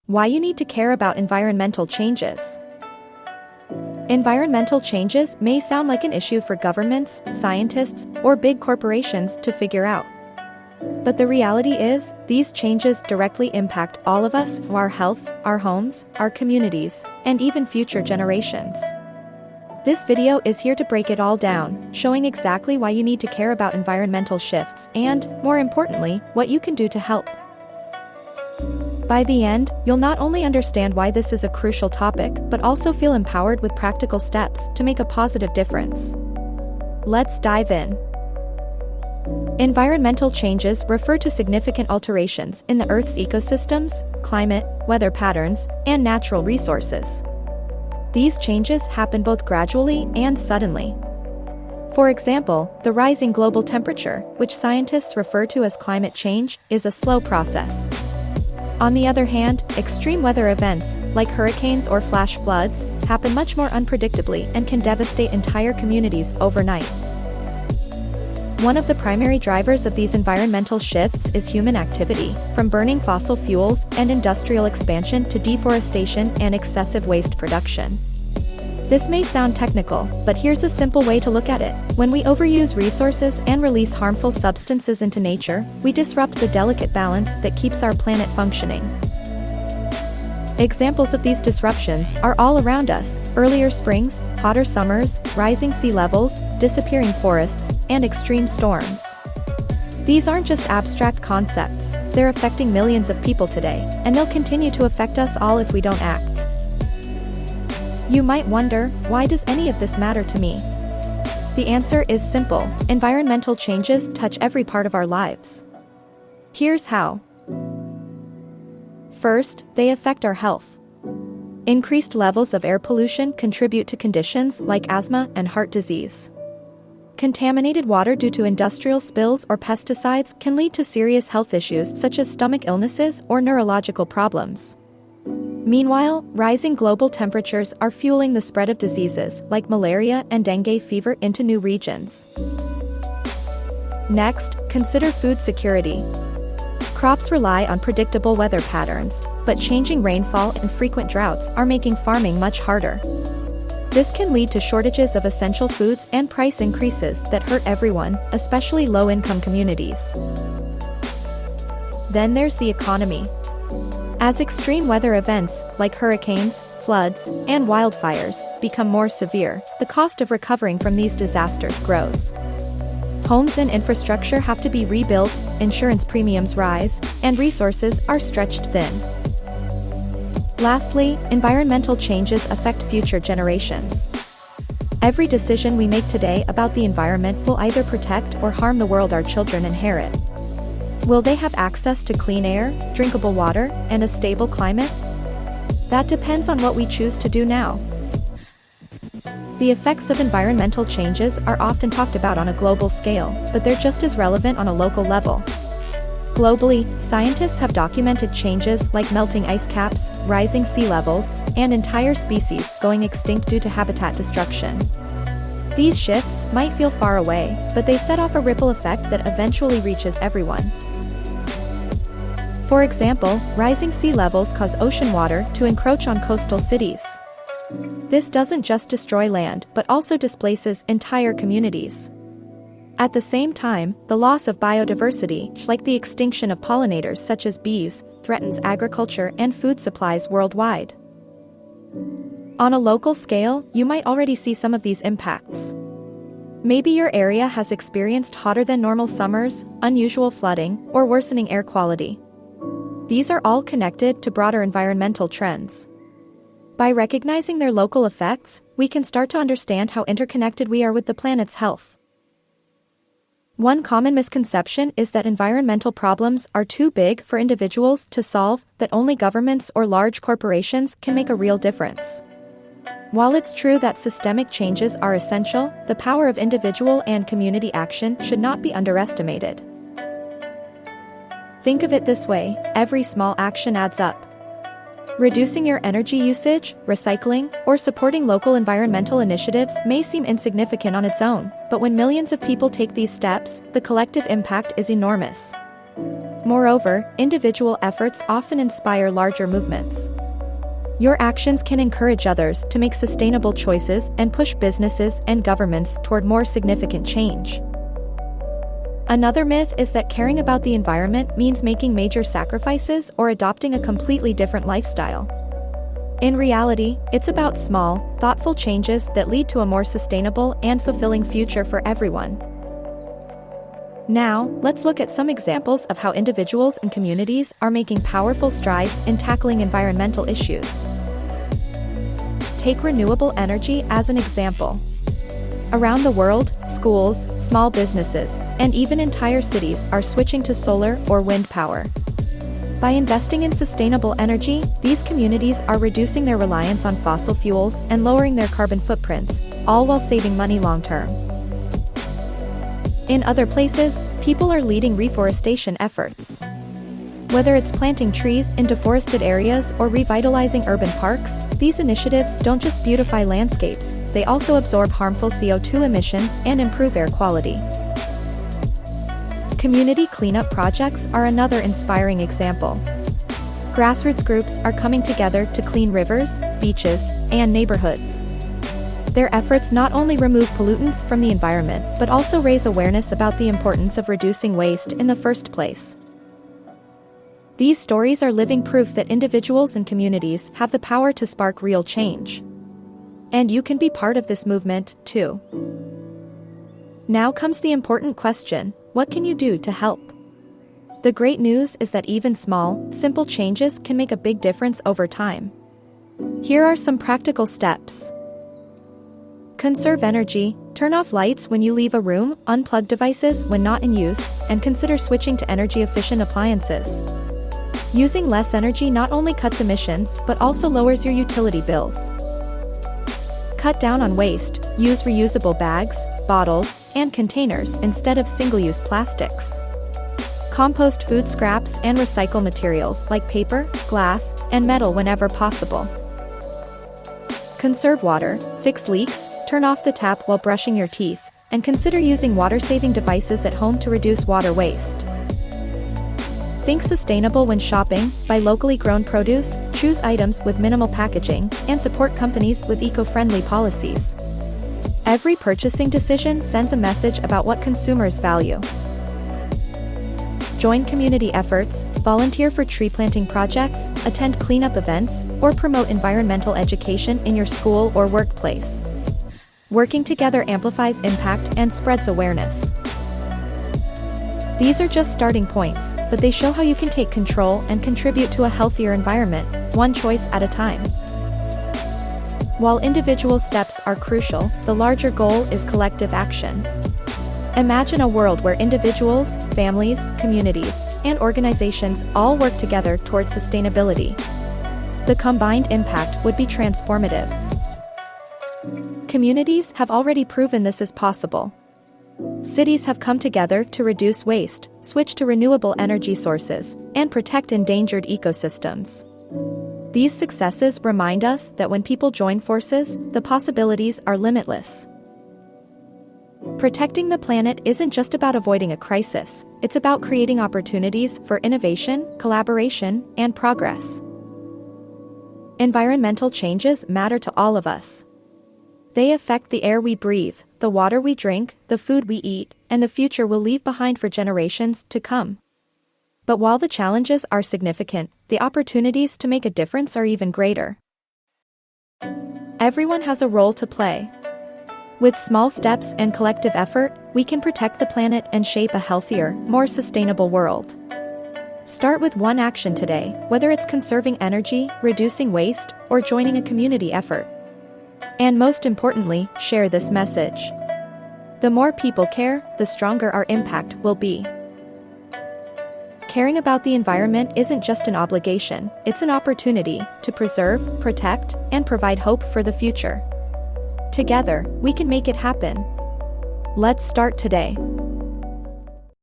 Why you need to care about environmental changes. Environmental changes may sound like an issue for governments, scientists, or big corporations to figure out. But the reality is, these changes directly impact all of us, our health, our homes, our communities, and even future generations. This video is here to break it all down, showing exactly why you need to care about environmental shifts and, more importantly, what you can do to help. By the end, you'll not only understand why this is a crucial topic, but also feel empowered with practical steps to make a positive difference. Let's dive in. Environmental changes refer to significant alterations in the Earth's ecosystems, climate, weather patterns, and natural resources. These changes happen both gradually and suddenly. For example, the rising global temperature, which scientists refer to as climate change, is a slow process. On the other hand, extreme weather events, like hurricanes or flash floods, happen much more unpredictably and can devastate entire communities overnight. One of the primary drivers of these environmental shifts is human activity, from burning fossil fuels and industrial expansion to deforestation and excessive waste production. This may sound technical, but here's a simple way to look at it. When we overuse resources and release harmful substances into nature, we disrupt the delicate balance that keeps our planet functioning. Examples of these disruptions are all around us: earlier springs, hotter summers, rising sea levels, disappearing forests, and extreme storms. These aren't just abstract concepts, they're affecting millions of people today, and they'll continue to affect us all if we don't act. You might wonder, why does any of this matter to me? The answer is simple: environmental changes touch every part of our lives. Here's how. First, they affect our health. Increased levels of air pollution contribute to conditions like asthma and heart disease. Contaminated water due to industrial spills or pesticides can lead to serious health issues such as stomach illnesses or neurological problems. Meanwhile, rising global temperatures are fueling the spread of diseases like malaria and dengue fever into new regions. Next, consider food security. Crops rely on predictable weather patterns, but changing rainfall and frequent droughts are making farming much harder. This can lead to shortages of essential foods and price increases that hurt everyone, especially low-income communities. Then there's the economy. As extreme weather events, like hurricanes, floods, and wildfires, become more severe, the cost of recovering from these disasters grows. Homes and infrastructure have to be rebuilt, insurance premiums rise, and resources are stretched thin. Lastly, environmental changes affect future generations. Every decision we make today about the environment will either protect or harm the world our children inherit. Will they have access to clean air, drinkable water, and a stable climate? That depends on what we choose to do now. The effects of environmental changes are often talked about on a global scale, but they're just as relevant on a local level. Globally, scientists have documented changes like melting ice caps, rising sea levels, and entire species going extinct due to habitat destruction. These shifts might feel far away, but they set off a ripple effect that eventually reaches everyone. For example, rising sea levels cause ocean water to encroach on coastal cities. This doesn't just destroy land, but also displaces entire communities. At the same time, the loss of biodiversity, like the extinction of pollinators such as bees, threatens agriculture and food supplies worldwide. On a local scale, you might already see some of these impacts. Maybe your area has experienced hotter than normal summers, unusual flooding, or worsening air quality. These are all connected to broader environmental trends. By recognizing their local effects, we can start to understand how interconnected we are with the planet's health. One common misconception is that environmental problems are too big for individuals to solve, that only governments or large corporations can make a real difference. While it's true that systemic changes are essential, the power of individual and community action should not be underestimated. Think of it this way: every small action adds up. Reducing your energy usage, recycling, or supporting local environmental initiatives may seem insignificant on its own, but when millions of people take these steps, the collective impact is enormous. Moreover, individual efforts often inspire larger movements. Your actions can encourage others to make sustainable choices and push businesses and governments toward more significant change. Another myth is that caring about the environment means making major sacrifices or adopting a completely different lifestyle. In reality, it's about small, thoughtful changes that lead to a more sustainable and fulfilling future for everyone. Now, let's look at some examples of how individuals and communities are making powerful strides in tackling environmental issues. Take renewable energy as an example. Around the world, schools, small businesses, and even entire cities are switching to solar or wind power. By investing in sustainable energy, these communities are reducing their reliance on fossil fuels and lowering their carbon footprints, all while saving money long-term. In other places, people are leading reforestation efforts. Whether it's planting trees in deforested areas or revitalizing urban parks, these initiatives don't just beautify landscapes, they also absorb harmful CO2 emissions and improve air quality. Community cleanup projects are another inspiring example. Grassroots groups are coming together to clean rivers, beaches, and neighborhoods. Their efforts not only remove pollutants from the environment but also raise awareness about the importance of reducing waste in the first place. These stories are living proof that individuals and communities have the power to spark real change. And you can be part of this movement, too. Now comes the important question: what can you do to help? The great news is that even small, simple changes can make a big difference over time. Here are some practical steps. Conserve energy. Turn off lights when you leave a room, unplug devices when not in use, and consider switching to energy-efficient appliances. Using less energy not only cuts emissions but also lowers your utility bills. Cut down on waste. Use reusable bags, bottles, and containers instead of single-use plastics. Compost food scraps and recycle materials like paper, glass, and metal whenever possible. Conserve water. Fix leaks. Turn off the tap while brushing your teeth, and consider using water-saving devices at home to reduce water waste. Think sustainable when shopping. Buy locally grown produce, choose items with minimal packaging, and support companies with eco-friendly policies. Every purchasing decision sends a message about what consumers value. Join community efforts, volunteer for tree planting projects, attend cleanup events, or promote environmental education in your school or workplace. Working together amplifies impact and spreads awareness. These are just starting points, but they show how you can take control and contribute to a healthier environment, one choice at a time. While individual steps are crucial, the larger goal is collective action. Imagine a world where individuals, families, communities, and organizations all work together towards sustainability. The combined impact would be transformative. Communities have already proven this is possible. Cities have come together to reduce waste, switch to renewable energy sources, and protect endangered ecosystems. These successes remind us that when people join forces, the possibilities are limitless. Protecting the planet isn't just about avoiding a crisis, it's about creating opportunities for innovation, collaboration, and progress. Environmental changes matter to all of us. They affect the air we breathe, the water we drink, the food we eat, and the future we'll leave behind for generations to come. But while the challenges are significant, the opportunities to make a difference are even greater. Everyone has a role to play. With small steps and collective effort, we can protect the planet and shape a healthier, more sustainable world. Start with one action today, whether it's conserving energy, reducing waste, or joining a community effort. And most importantly, share this message. The more people care, the stronger our impact will be. Caring about the environment isn't just an obligation, it's an opportunity to preserve, protect, and provide hope for the future. Together, we can make it happen. Let's start today.